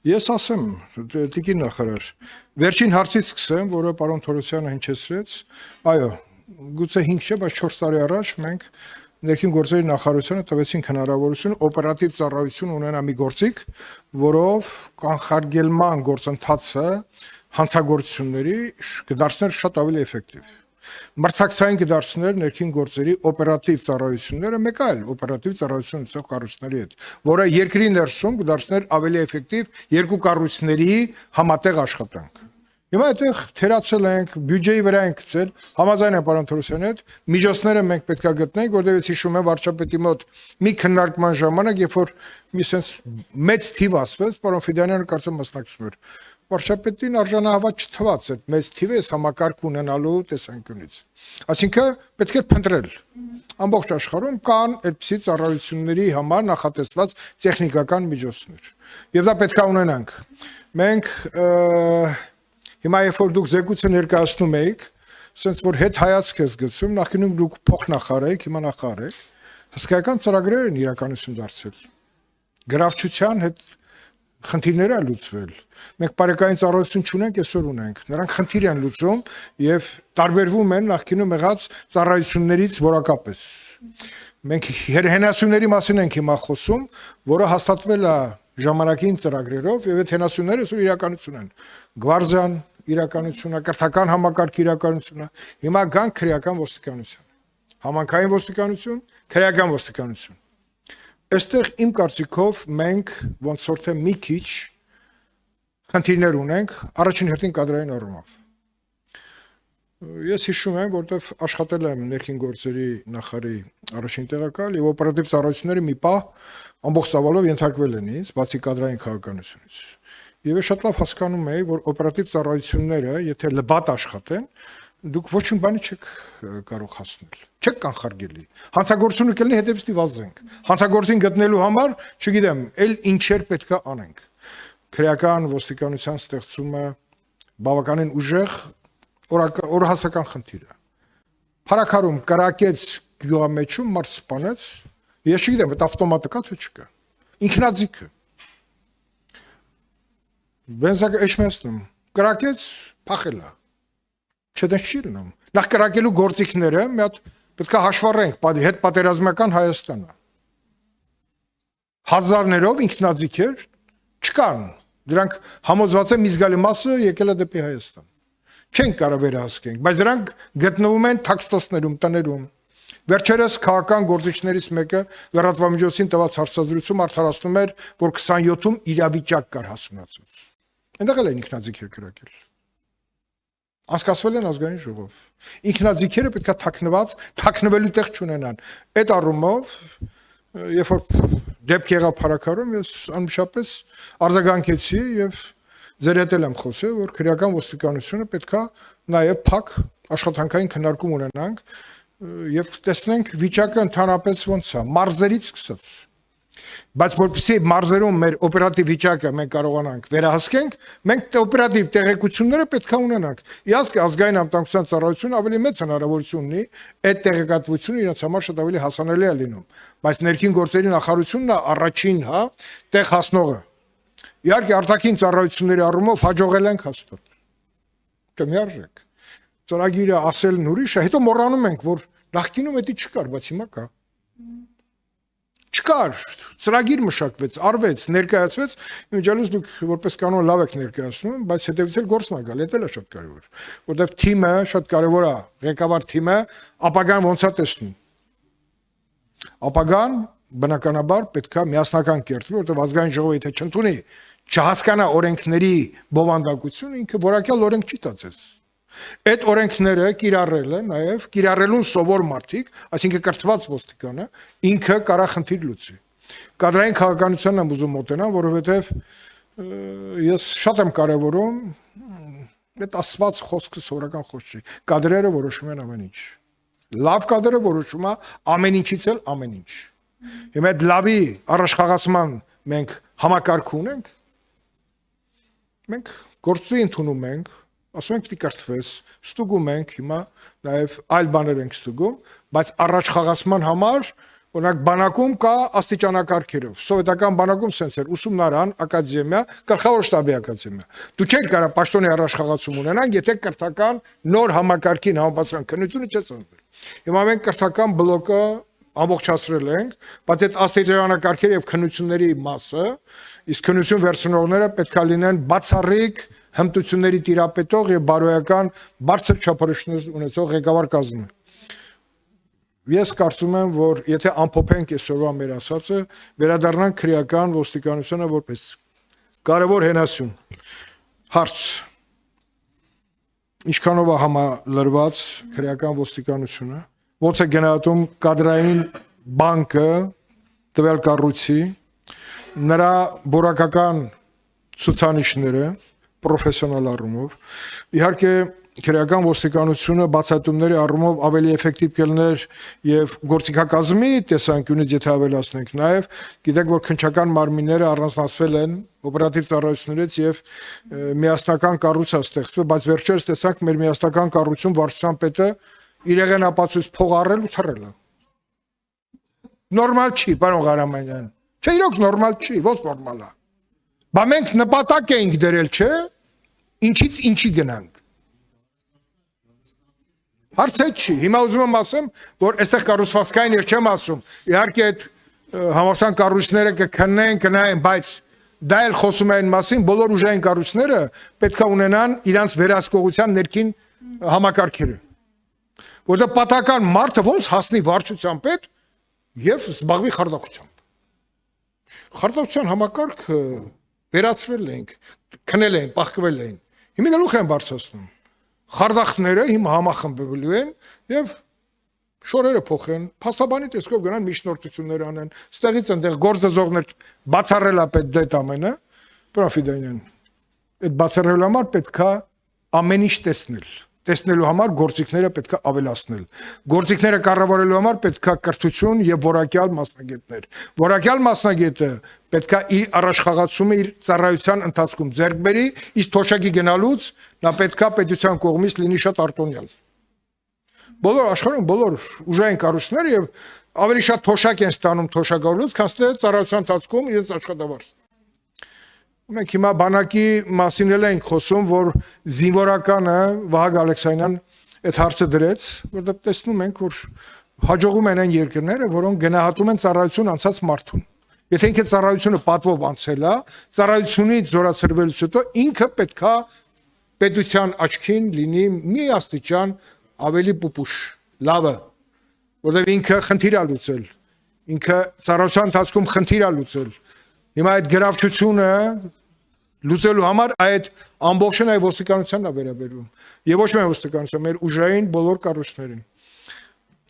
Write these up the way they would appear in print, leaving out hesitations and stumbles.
Ես ասեմ, տիկին նախարար, վերջին հարցից սկսեմ, որը պարոն Թորոսյանը հնչեցրեց, այո, գուցե 5 չէ, բայց 4 տարի առաջ մենք ներքին գործերի նախարարությունը տվեցինք հնարավորություն օպերատիվ ծառայություն ունենա մի գործիք, որով կանխարգելման գործընթացը հանցագործությունների կդարձներ շատ ավելի էֆեկտիվ։ Մրցակցային կդարձներ ներքին գործերի օպերատիվ ծառայությունները մեկ այլ օպերատիվ ծառայություն ունեցող կառույցների հետ, որը երկրի ներսում կդարձներ ավելի էֆեկտիվ երկու կառույցների համատեղ աշխատանք։ Հիմա այդտեղ թերացել ենք, բյուջեի վրա ենք գցել, համաձայն եմ պարոն Թորոսյանի հետ, միջոցները մենք պետք է գտնենք, որտեղ ես հիշում եմ վարչապետի մոտ մի քննարկման ժամանակ, երբ որ մի sense մեծ թիվ ասվեց, պարոն Ֆիդանյանը կարծեմ մասնակցում էր։ Վարչապետին արժանահավատ չթվաց այդ մեծ թիվը այս համակարգ ունենալու տեսանկյունից։ Այսինքն պետք է փնտրել։ Ամբողջ աշխարհում կան այդպիսի ծառայությունների համար նախատեսված տեխնիկական միջոցներ։ Եվ դա պետք է ունենանք։ Մենք հիմա երբ որ դուք զեկույցը ներկայացնում եք, ասենց որ հետ հայացք ես գցում, նախկինում դուք փոխնախարար եք, հիմա նախարար եք, հսկայական ծրագրեր են իրականություն դարձել։ Գրավչության հետ խնդիրները լուծվել։ Մենք բարեկային ծառայություն չունենք, այսօր ունենք։ Նրանք խնդիր են լուծում եւ տարբերվում են նախկինում եղած ծառայություններից որակապես։ Մենք հենասյուների մասին ենք հիմա խոսում, որը հաստատվել է ժամանակին ծրագրերով եւ այդ հենասյուները այսօր իրականություն են։ Գվարդիան իրականություն է, կրթական համակարգ իրականություն է։ Հիմա գանք քրեական ոստիկանություն։ Համանքային ոստիկանություն, քրեական ոստիկանություն։ Այստեղ իմ կարծիքով մենք ոնց որ թե մի քիչ խնդիրներ ունենք առաջին հերթին կադրային առումով։ Ես հիշում եմ, որտեվ աշխատել եմ ներքին գործերի նախարարի առաջին տեղակալ եւ օպերատիվ ծառայությունները մի պահ ամբողջ ծավալով ենթարկվել են ինձ, բացի կադրային քաղաքականությունից։ Եվ ես շատ լավ հասկանում եի, որ օպերատիվ ծառայությունները, եթե լբատ աշխատեն, դուք ոչ մի բանի չեք կարող հասնել։ Չեք կանխարգելի։ Հանցագործությունը կլինի հետևից վազենք։ Հանցագործին գտնելու համար, չգիտեմ, այլ ինչեր պետքա անենք։ Քրեական ոստիկանության ստեղծումը բավականին ուժեղ օրհասական խնդիր է։ Փարաքարում կրակեց գյուղամեջում մարդ սպանեց, ես չգիտեմ, այդ ավտոմատը կա թե չկա։ Ինքնաձիգը։ Բենզակը էշմեսնում, կրակեց, փախել է։ Չդես չի լինում։ Նախ կրակելու գործիքները մի հատ պետք է հաշվառենք հետ պատերազմական Հայաստանը։ Հազարներով ինքնաձիգեր չկան։ Դրանք համոզված եմ մի զգալի մասը եկել է դեպի Հայաստան։ Չենք կարող վերահսկենք, բայց դրանք գտնվում են թաքստոսներում, տներում։ Վերջերս քաղաքական գործիչներից մեկը լրատվամիջոցին տված հարցազրույցում արդարացնում էր, որ 27-ում իրավիճակ կար հասունացած։ Այնտեղ էլ են ինքնաձիգեր կրակել։ Անցկացվել են ազգային ժողով։ Ինքնաձիգերը պետք է թաքնվելու տեղ չունենան։ Այդ առումով, երբ որ դեպք եղավ Փարաքարում, ես անմիջապես արձագանքեցի եւ ձեր հետ եմ խոսել, որ քրեական ոստիկանությունը պետք է նաեւ փակ աշխատանքային քննարկում ունենանք եւ տեսնենք վիճակը ընդհանրապես ոնց է, մարզերից սկսած։ Բայց որպեսզի մարզերում մեր օպերատիվ վիճակը մենք կարողանանք վերահսկենք, մենք օպերատիվ տեղեկությունները պետք է ունենանք։ Իհարկե ազգային անվտանգության ծառայությունը ավելի մեծ հնարավորություն ունի այդ տեղեկատվությունը իրենց համար շատ ավելի հասանելի է լինում, բայց ներքին գործերի նախարարությունն է առաջին, տեղ հասնողը։ Իհարկե արտաքին ծառայությունների առումով հաջողել ենք հաստատ։ Կմիարժեք։ Ծրագիրը ասելն ուրիշ է, հետո մոռանում ենք, որ նախկինում դա չկար, բայց հիմա կա։ Չկար, ծրագիր մշակվեց, արվեց, ներկայացվեց, իմիջիալից դուք որպես կանոն լավ եք ներկայացնում, բայց հետևից էլ գործն է գալ, դա էլ է շատ կարևոր, որտեղ թիմը շատ կարևոր է, ղեկավար թիմը ապագան ոնց է տեսնում։ Ապագան բնականաբար պետք է միասնական կերտվի, որտեղ ազգային ժողովը եթե չընդունի, չհասկանա օրենքների բովանդակությունը, ինքը որակյալ օրենք չի տածես։ Այդ օրենքները կիրառելը նաև կիրառելուն սովոր մարդիկ, այսինքն կրթված ոստիկանը, ինքը կարա խնդիր լուծի։ Կադրային քաղաքականությանն եմ ուզում մոտենալ, որովհետև ես շատ եմ կարևորում այդ ասված խոսքը սովորական խոսք չի։ Կադրերը որոշում են ամեն ինչ։ Լավ կադրը որոշում է ամեն ինչից էլ ամեն ինչ։ Հիմա այդ լավի առաջխաղացման մենք համակարգ ունենք։ Մենք գործի ընդունում ենք, ասում ենք պիտի կրթվես, ստուգում ենք հիմա նաև այլ բաներ ենք ստուգում, բայց առաջխաղացման համար Օրինակ բանակում կա աստիճանակարգերով։ Սովետական բանակում sense էր ուսումնարան, ակադեմիա, գլխավոր շտաբի ակադեմիա։ Դու չէր կարող պաշտոնի առաջխաղացում ունենալ, եթե կրթական նոր համակարգին համապատասխան քննությունը չես անցնել։ Հիմա մենք կրթական բլոկը ամբողջացրել ենք, բայց այդ աստիճանակարգերի եւ քննությունների մասը, իսկ քննություն վերցնողները պետք է լինեն բացառիկ հմտությունների տիրապետող եւ բարոյական բարձր չափորոշիչներ ունեցող ղեկավար կազմը։ Ես կարծում եմ, որ եթե ամփոփենք այսօրվա մեր ասածը, վերադառնանք քրեական ոստիկանությունը որպես կարևոր հենասյուն։ Հարց. Ինչքանով է համալրված քրեական ոստիկանությունը, ոնց է գնահատում կադրային բանկը տվյալ կառույցի, նրա որակական ցուցանիշները պրոֆեսիոնալ առումով, իհարկե քրեական ոստիկանությունը բացատրումների առումով ավելի էֆեկտիվ կլներ եւ գործիքակազմի տեսանկյունից եթե ավելացնենք նաեւ գիտեք որ քննչական մարմինները առանձնացվել են օպերատիվ ծառայություններից եւ միասնական կառույց է ստեղծվել, բայց վերջերս տեսանք մեր միասնական կառույցում վարչության պետը իր եղենապացույց փող առել ու թռել է։ Նորմալ չի, պարոն Ղարամանյան։ Չէ, իրոք նորմալ չի, ո՞ց նորմալ է։ Բա մենք նպատակ էինք դրել, չէ՞։ Ինչից ինչի գնանք։ Հարցը չի։ Հիմա ուզում եմ ասեմ, որ այստեղ կառուցվածքային ես չեմ ասում։ Իհարկե այդ համասան կառույցները կքննեն, կնայեն, բայց դա էլ խոսում է այն մասին, բոլոր ուժային կառույցները պետք է ունենան իրանց վերահսկողության ներքին համակարգերը։ Որտեղ պատական մարդը ոնց հասնի վարչության պետ եւ զբաղվի խարդախությամբ։ Խարդախության համակարգը վերացրել ենք, քնել են, պահկվել են։ Հիմա գլուխ են բարձրացնում։ Խարդախները հիմա համախմբվելու են եւ շորերը փոխեն, փաստաբանի տեսքով գնան միջնորդություններ անեն, ստեղից այնտեղ գործազողներ բացառելա պետք դետ ամենը, պրոֆիդանյան։ Այդ բացառելու համար պետքա ամեն ինչ տեսնել։ Տեսնելու համար գործիքները պետքա ավելացնել։ Գործիքները կառավարելու համար պետքա կրթություն եւ որակյալ մասնագետներ։ Որակյալ մասնագետը պետքա իր առաջխաղացումը իր ծառայության ընթացքում ձեռք բերի, իսկ թոշակի գնալուց նա պետքա պետության կողմից լինի շատ արտոնյալ։ Բոլոր աշխարհում բոլոր ուժային կառույցները եւ ավելի շատ թոշակ են ստանում թոշակավորից, քան թե ծառայության ընթացքում իրենց աշխատավարձ։ Մենք հիմա բանակի մասին էլ ենք խոսում, որ զինվորականը Վահագ Ալեքսանյան այդ հարցը դրեց, որտեղ տեսնում ենք, որ հաջողում են այն երկրները, որոնք գնահատում են ծառայություն անցած մարդուն։ Եթե ինքը ծառայությունը պատվով անցել է, ծառայությունից զորացրվելուց հետո ինքը պետքա պետության աչքին լինի մի աստիճան ավելի պուպուշ, լավը, որտեղ ինքը խնդիր է լուծել, ինքը ծառայության ընթացքում խնդիր է լուծել։ Հիմա այդ գրավչությունը լուծելու համար այդ ամբողջն այ ոստիկանությանն է վերաբերվում։ Եվ ոչ միայն ոստիկանության, մեր ուժային բոլոր կառույցներին։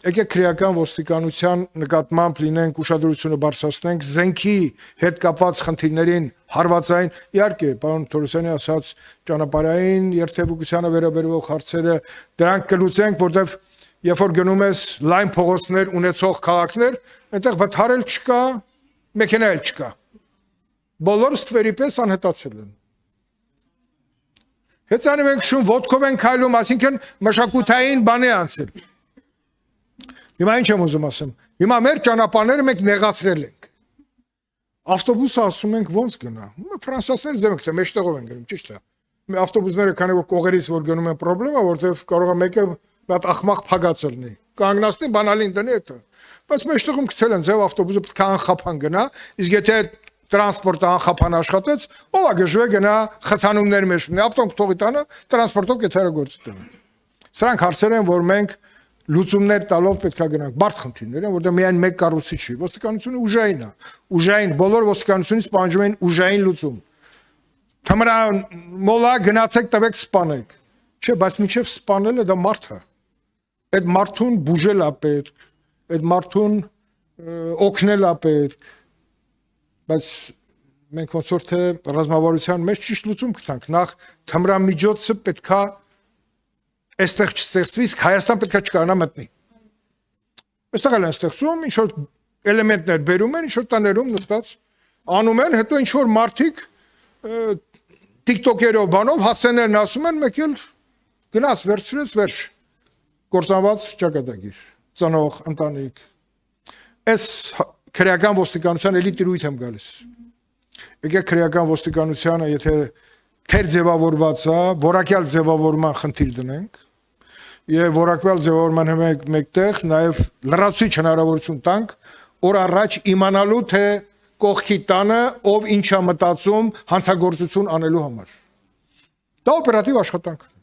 Եկեք քրեական ոստիկանության նկատմամբ լինենք ուշադրությունը բարձրացնենք զենքի հետ կապված խնդիրներին հարվածային, իհարկե, պարոն Թորոսյանի ասած ճանապարհային երթևեկությանը վերաբերող հարցերը դրանք կլուծենք, որտեղ երբ որ գնում ես լայն փողոցներ ունեցող քաղաքներ, այնտեղ վթարել չկա, մեքենա էլ չկա։ Բոլորը ստվերի պես անհետացել են։ Հեծանում ենք շուն, ոտքով են քայլում, այսինքն մշակութային բան է անցել։ Հիմա ինչ եմ ուզում ասեմ։ Հիմա մեր ճանապարհները մենք նեղացրել ենք։ Ավտոբուսը ասում ենք ոնց գնա։ Ֆրանսիացիները ձեռք են, մեջտեղով են գնում, ճիշտ է։ Մեր ավտոբուսները քանի որ կողերից որ գնում են խնդրեմա, որտեղ կարող է մեկը մի հատ ախմախ փագած լինի։ Կանգնացնի բանալին դնի դա։ Բայց մեջտեղում գցել են ձև ավտոբուսը պետք է անխափան գնա, իսկ եթե տրանսպորտը անխափան աշխատեց, ով է գժվե գնա խցանումներ մեջ, ավտոն թողի տանը, տրանսպորտով կեթերագործի տանը։ Սրանք հարցեր են, որ մենք լուծումներ տալով պետք է գնանք, բարդ խնդիրներ են, որտեղ միայն մեկ կառույցի չի, ոստիկանությունը ուժային է, ուժային, բոլոր ոստիկանությունից պահանջում են ուժային լուծում։ Թմրան մոլա գնացեք տվեք սպանեք։ Չէ, բայց մինչև սպանելը դա մարդ է։ Այդ մարդուն բուժել է պետք, այդ մարդուն օգնել է պետք։ Բայց մենք ոնց որ թե ռազմավարության մեջ ճիշտ լուծում գտանք, նախ թմրամիջոցը պետքա այստեղ չստեղծվի, իսկ Հայաստան պետքա չկարանա մտնի։ Այստեղ էլ են ստեղծում, ինչ որ էլեմենտներ բերում են, ինչ որ տաներում նստած անում են, հետո ինչ որ մարդիկ TikTok-երով բանով հասցեներն ասում են, մեկ էլ գնաց վերցրեց վերջ։ Կործանված ճակատագիր, ծնող, ընտանիք։ Այս քրեական ոստիկանության էլի տիրույթ եմ գալիս։ Եկեք քրեական ոստիկանությանը, եթե թեր ձևավորված է, որակյալ ձևավորման խնդիր դնենք, եւ որակյալ ձևավորման հետ մեկտեղ նաեւ լրացուցիչ հնարավորություն տանք օր առաջ իմանալու թե կողքի տանը ով ինչա մտածում հանցագործություն անելու համար։ Դա օպերատիվ աշխատանք է։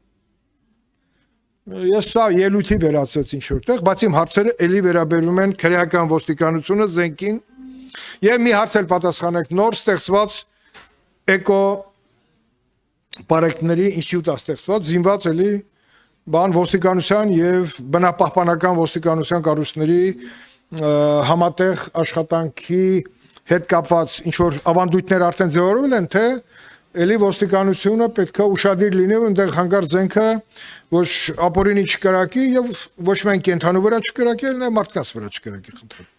Ես սա ելույթի վերացրեց ինչ որտեղ, բայց իմ հարցերը էլի վերաբերում են քրեական ոստիկանությունը զենքին եւ մի հարց էլ պատասխանեք նոր ստեղծված էկո պարեկտների ինստիտուտ է ստեղծված զինված էլի բան ոստիկանության եւ բնապահպանական ոստիկանության կառույցների համատեղ աշխատանքի հետ կապված ինչ որ ավանդույթներ արդեն ձևավորվել են թե էլի ոստիկանությունը պետք է ուշադիր լինի այնտեղ հանգար զենքը ոչ ապօրինի չկրակի եւ ոչ միայն կենթանու վրա չկրակի, այլ նաեւ մարդկանց վրա չկրակի խնդրեմ։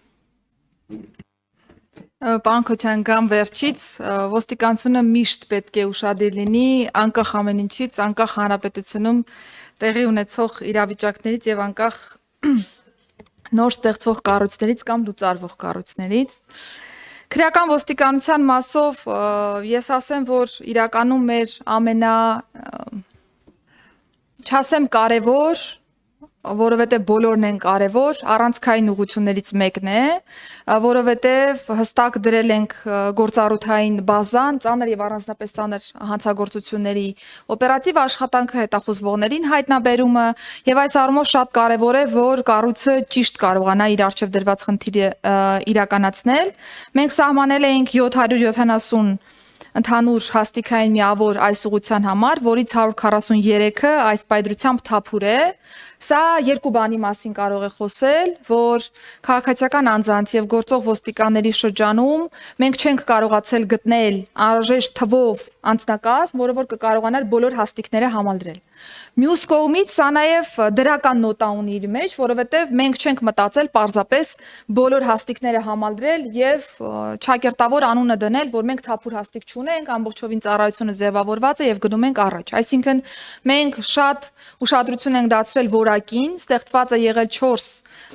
Պարոն Քոչարյան, վերջից ոստիկանությունը միշտ պետք է ուշադիր լինի անկախ ամեն ինչից, անկախ հանրապետությունում տեղի ունեցող իրավիճակներից եւ անկախ նոր ստեղծվող կառույցներից կամ լուծարվող կառույցներից։ Քրեական ոստիկանության մասով ես ասեմ, որ իրականում մեր չասեմ կարևոր, որովհետև բոլորն են կարևոր, առանցքային ուղղություններից մեկն է, որովհետև հստակ դրել ենք գործառութային բազան, ծանր եւ առանձնապես ծանր հանցագործությունների օպերատիվ աշխատանքը, հետախուզվողներին հայտնաբերումը եւ այս առումով շատ կարևոր է, որ կառույցը ճիշտ կարողանա իր արժեվ դրված խնդիրը իրականացնել։ Մենք սահմանել էինք 770 ընդհանուր հաստիկային միավոր այս ուղղության համար, որից 143-ը այս պայծրությամբ թափուր է։ Սա երկու բանի մասին կարող է խոսել, որ քաղաքացիական անձանց եւ գործող ոստիկանների շրջանում մենք չենք կարողացել գտնել անհրաժեշտ թվով անձնակազմ, որը որ կկարողանար բոլոր հաստիկները համալրել։ Մյուս կողմից սա նաև դրական նոտա ունի իր մեջ, որովհետև մենք չենք մտածել պարզապես բոլոր հաստիկները համալրել եւ ճակերտավոր անունը դնել, որ մենք թափուր հաստիկ չունենք, ամբողջովին ծառայությունը ձևավորված է եւ գնում ենք առաջ։ Այսինքն մենք շատ ուշադրություն ենք դարձրել որակին, ստեղծված է եղել 4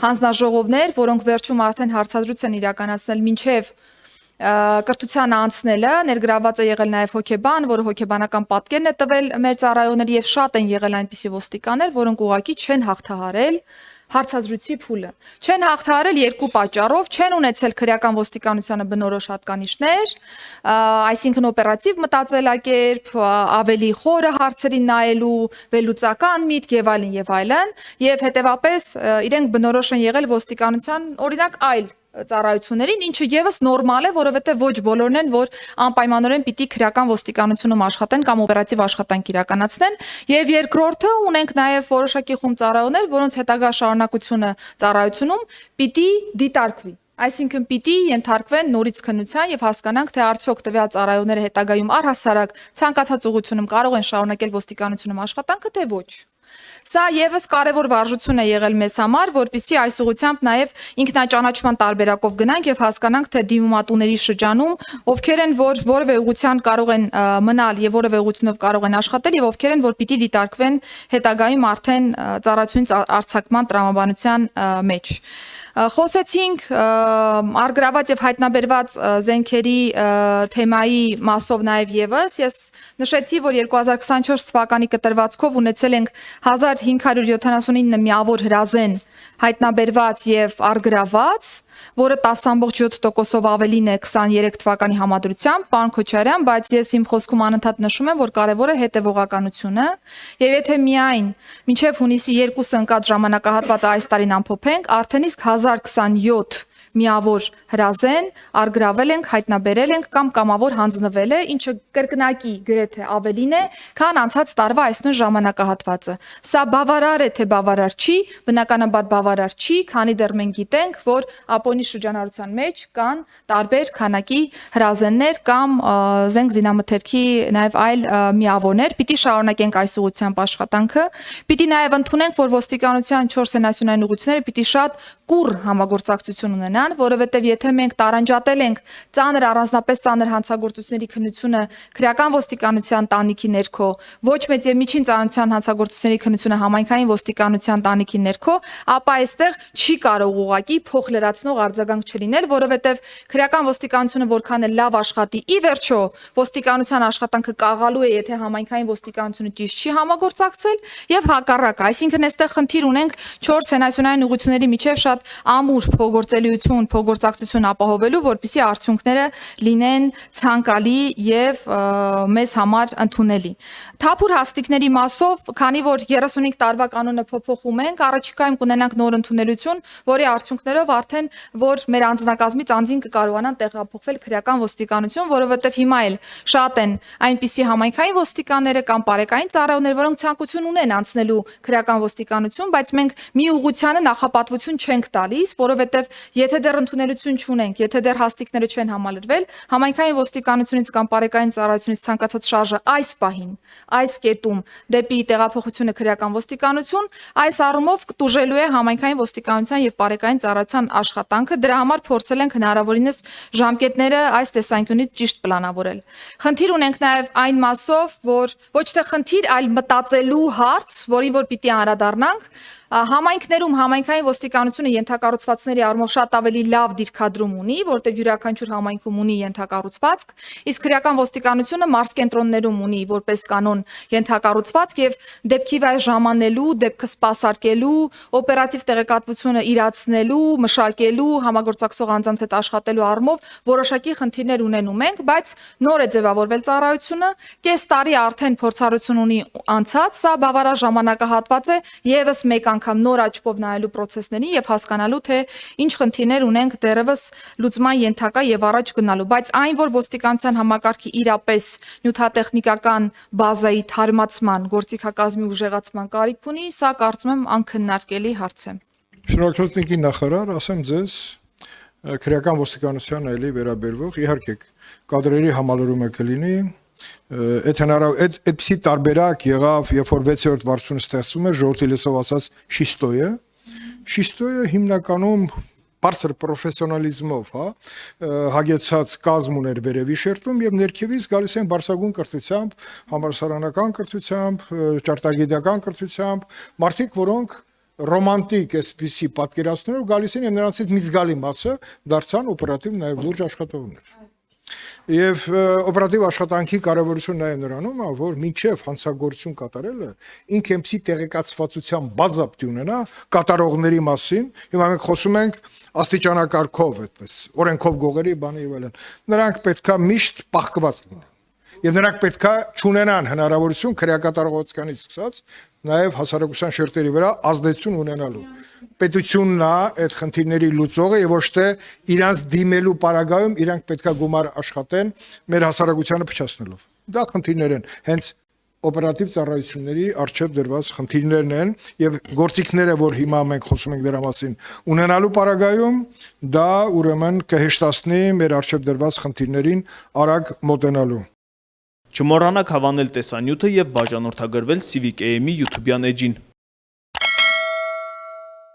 հանձնաժողովներ, որոնք վերջում արդեն հարցազրույց են իրականացնել մինչեւ կրթության անցնելը, ներգրաված է եղել նաև հոգեբան, որը հոգեբանական պատկերն է տվել մեր ծառայողների եւ շատ են եղել այնպիսի ոստիկաններ, որոնք ուղղակի չեն հաղթահարել հարցազրույցի փուլը։ Չեն հաղթահարել երկու պատճառով, չեն ունեցել քրեական ոստիկանությանը բնորոշ հատկանիշներ, այսինքն օպերատիվ մտածելակերպ, ավելի խորը հարցերին նայելու, վերլուծական միտք եւ այլն եւ այլն, եւ հետեւապես իրենք բնորոշ են եղել ոստիկանության օրինակ այլ ծառայություններին, ինչը եւս նորմալ է, որովհետեւ ոչ բոլորն են, որ անպայմանորեն պիտի քրեական ոստիկանությունում աշխատեն կամ օպերատիվ աշխատանք իրականացնեն, եւ երկրորդը ունենք նաեւ որոշակի խումբ ծառայողներ, որոնց հետագա շարունակությունը ծառայությունում պիտի դիտարկվի։ Այսինքն պիտի ենթարկվեն նորից քննության եւ հասկանանք, թե արդյոք տվյալ ծառայողները հետագայում առհասարակ ցանկացած ուղղությունում կարող են շարունակել ոստիկանությունում աշխատանքը, թե ոչ։ Սա եւս կարևոր վարժություն է եղել մեզ համար, որպեսզի այս ուղղությամբ նաեւ ինքնաճանաչման տարբերակով գնանք եւ հասկանանք, թե դիմումատուների շրջանում ովքեր են, որ որևէ ուղղության կարող են մնալ եւ որևէ ուղղությունով կարող են աշխատել եւ ովքեր են, որ պիտի դիտարկվեն հետագայում արդեն ծառայությունից արձակման տրամաբանության մեջ։ Խոսեցինք արգրաված եւ հայտնաբերված զենքերի թեմայի մասով նաեւ եւս ես նշեցի, որ 2024 թվականի կտրվածքով ունեցել ենք 1579 միավոր հրազեն հայտնաբերված եւ արգրաված, որը 10.7%-ով ավելին է 23 թվականի համադրությամբ, պարոն Քոչարյան, բայց ես իմ խոսքում անընդհատ նշում եմ, որ կարևոր է հետևողականությունը, եւ եթե միայն մինչեւ հունիսի 2-ը ընկած ժամանակահատվածը այս տարին ամփոփենք, արդեն իսկ 1027 միավոր հրազեն արգրավել ենք, հայտնաբերել ենք կամ կամավոր հանձնվել է, ինչը կրկնակի գրեթե ավելին է, քան անցած տարվա այս նույն ժամանակահատվածը։ Սա բավարար է, թե բավարար չի, բնականաբար բավարար չի, քանի դեռ մենք գիտենք, որ Ապոնի շրջանառության մեջ կան տարբեր քանակի հրազեններ կամ զենք զինամթերքի նաև այլ միավորներ։ Պիտի շարունակենք այս ուղղությամբ աշխատանքը, պիտի նաև ընդունենք, որ ոստիկանության 4 հենասյունային ուղղությունները պիտի շատ կուռ համագործակցություն ունենան կունենան, որովհետև եթե մենք տարանջատել ենք ծանր առանձնապես ծանր հանցագործությունների քննությունը քրեական ոստիկանության տանիքի ներքո, ոչ մեծ եւ միջին ծանրության հանցագործությունների քննությունը համայնքային ոստիկանության տանիքի ներքո, ապա այստեղ չի կարող ուղղակի փոխլրացնող արձագանք չլինել, որովհետև քրեական ոստիկանությունը որքան է լավ աշխատի, ի վերջո ոստիկանության աշխատանքը կաղալու է, եթե համայնքային ոստիկանությունը ճիշտ չի համագործակցել եւ հակառակը, այսինքն այստեղ խնդիր ունենք 4 հենասյունային ուղղությունների միջև շատ ամուր փոխգործելիություն, փոխգործակցություն ապահովելու, որպեսզի արդյունքները լինեն ցանկալի եւ մեզ համար ընդունելի։ Թափուր հաստիկների մասով, քանի որ 35 տարվա կանոնը փոփոխում ենք, առաջիկայում կունենանք նոր ընդունելություն, որի արդյունքներով արդեն որ մեր անձնակազմից անձին կկարողանան տեղափոխվել քրեական ոստիկանություն, որովհետեւ հիմա էլ շատ են այնպիսի համայնքային ոստիկանները կամ բարեկային ծառայողներ, որոնք ցանկություն ունեն անցնելու քրեական ոստիկանություն, բայց մենք մի ուղղությանը նախապատվություն չենք տալիս, որովհետև եթե դեռ ընդունելություն չունենք, եթե դեռ հաստիկները չեն համալրվել, համայնքային ոստիկանությունից կամ բարեկային ծառայությունից ցանկացած շարժը այս պահին, այս կետում դեպի տեղափոխությունը քրեական ոստիկանություն, այս առումով տուժելու է համայնքային ոստիկանության եւ բարեկային ծառայության աշխատանքը, դրա համար փորձել ենք հնարավորինս ժամկետները այս տեսանկյունից ճիշտ պլանավորել։ Խնդիր ունենք նաեւ այն մասով, որ ոչ թե խնդիր, այլ մտածելու հարց, որին որ պիտի անդրադառնանք, համայնքներում համայնքային ոստիկանությունը ենթակառուցվածքների առումով շատ ավելի լավ դիրքադրում ունի, որտեղ յուրաքանչյուր համայնքում ունի ենթակառուցվածք, իսկ քրեական ոստիկանությունը մարզկենտրոններում ունի որպես կանոն ենթակառուցվածք եւ դեպքի վայր ժամանելու, դեպքը սպասարկելու, օպերատիվ տեղեկատվությունը իրացնելու, մշակելու, համագործակցող անձանց հետ աշխատելու առումով որոշակի խնդիրներ ունենում ենք, բայց նոր է ձևավորվել ծառայությունը, կես տարի արդեն փորձառություն ունի անցած, սա բավարար ժամանակահատված է եւս մեկ անգամ նոր աչքով նայելու process-ներին եւ հասկանալու թե ինչ խնդիրներ ունենք դեռևս լուծման ենթակա եւ առաջ գնալու, բայց այն որ ոստիկանության համակարգի իրապես նյութատեխնիկական բազայի թարմացման, գործիքակազմի ուժեղացման կարիք ունի, սա կարծում եմ անքննարկելի հարց է։ Շնորհակալություն նախարար, ասեմ ձեզ քրեական ոստիկանությանը էլի վերաբերվող իհարկե կադրերի համալրումը կլինի, այդպիսի տարբերակ եղավ, երբ որ 6-րդ վարչությունը ստեղծում էր ժողովրդի լեզվով ասած շիստոյը հիմնականում բարձր պրոֆեսիոնալիզմով, հագեցած կազմ ուներ վերևի շերտում եւ ներքևից գալիս են բարձրագույն կրթությամբ, համալսարանական կրթությամբ, ճարտարագիտական կրթությամբ, մարդիկ, որոնք ռոմանտիկ այսպիսի պատկերացնելով գալիս են եւ նրանցից մի զգալի մասը դարձան օպերատիվ նաեւ լուրջ աշխատողներ։ Եվ օպերատիվ աշխատանքի կարևորությունն նաև նրանում է, որ մինչև հանցագործություն կատարելը ինքը այնպիսի տեղեկացվածության բազա պետք է ունենա կատարողների մասին, հիմա մենք խոսում ենք աստիճանակարգով այդպես, օրենքով գողերի բանը եւ այլն։ Նրանք պետքա միշտ պահկված լինեն։ Եվ նրանք պետքա չունենան հնարավորություն քրեակատարողությունից սկսած նաև հասարակության շերտերի վրա ազդեցություն ունենալու։ Պետությունն է այդ խնդիրների լուծողը եւ ոչ թե իրանց դիմելու պարագայում իրանք պետքա գումար աշխատեն մեր հասարակությանը փչացնելով։ Դա խնդիրներ են, հենց օպերատիվ ծառայությունների արժեվ դրված խնդիրներն են եւ գործիքները, որ հիմա մենք խոսում ենք դրա մասին, ունենալու պարագայում դա ուրեմն կհեշտացնի մեր արժեվ դրված խնդիրներին արագ մոտենալու։ Չմոռանաք հավանել տեսանյութը եւ բաժանորդագրվել Civic AM-ի YouTube-յան էջին։